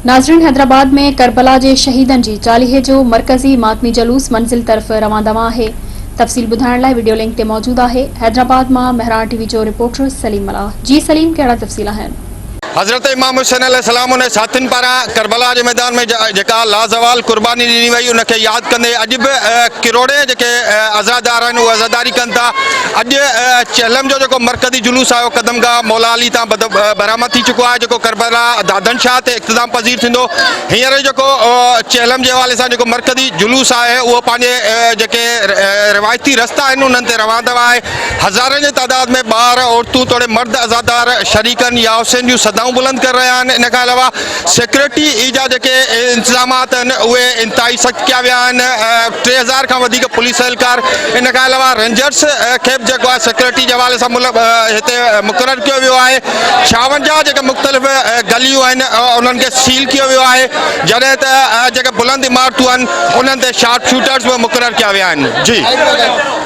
नाज़रीन, हैदराबाद में करबला जे शहीदन जी चालीहे जो मरकज़ी मातमी जलूस मंज़िल तरफ़ रवां है। तफ़सील ॿुधाइण लाइ वीडियो लिंक ते मौजूद है। हैदराबाद मां महरान टीवी जो रिपोर्टर सलीम मलाह। जी सलीम, कहिड़ा तफ़सील आहिनि? हज़रत इमाम हुसैन अलैहिस्सलाम उन साथियुनि पारां करबला जे मैदान में जेका लाज़वाल कुर्बानी ॾिनी वई उनखे यादि कंदे अॼु बि किरोड़े जेके अज़ादार आहिनि उहे अज़ादारी कनि था। अॼु चेलम जो जेको मरकज़ी जुलूस आयो कदमगाह मौला अली तां बरामद थी चुको आहे, जेको करबला दादनशाह ते इख़्तिताम पज़ीर थींदो। हींअर जेको चेलम जे हवाले सां जेको मरकज़ी जुलूस आहे उहो पंहिंजे जेके रिवायती रस्ता आहिनि उन्हनि ते रवां आहे। हज़ारनि जी तादाद में ॿार औरतूं तोड़े मर्द अज़ादार शरीकनि या हुसैन जूं सदाऊं बुलंद कर रहा आहिनि। इन खां अलावा सिक्योरिटी जा जेके इंतज़ामात आहिनि उहे इंतहाई सख़्तु कया विया आहिनि। 3000 खां वधीक पुलिस एहलकार, इन खां अलावा रेंजर्स खे बि जेको आहे सिक्योरिटी जे हवाले सां हिते मुक़ररु कयो वियो आहे। 56 जेके मुख़्तलिफ़ गलियूं आहिनि उन्हनि खे सील कयो वियो आहे, जॾहिं त जेके बुलंद इमारतूं आहिनि उन्हनि ते शार्प शूटर्स बि मुक़ररु कया विया आहिनि। जी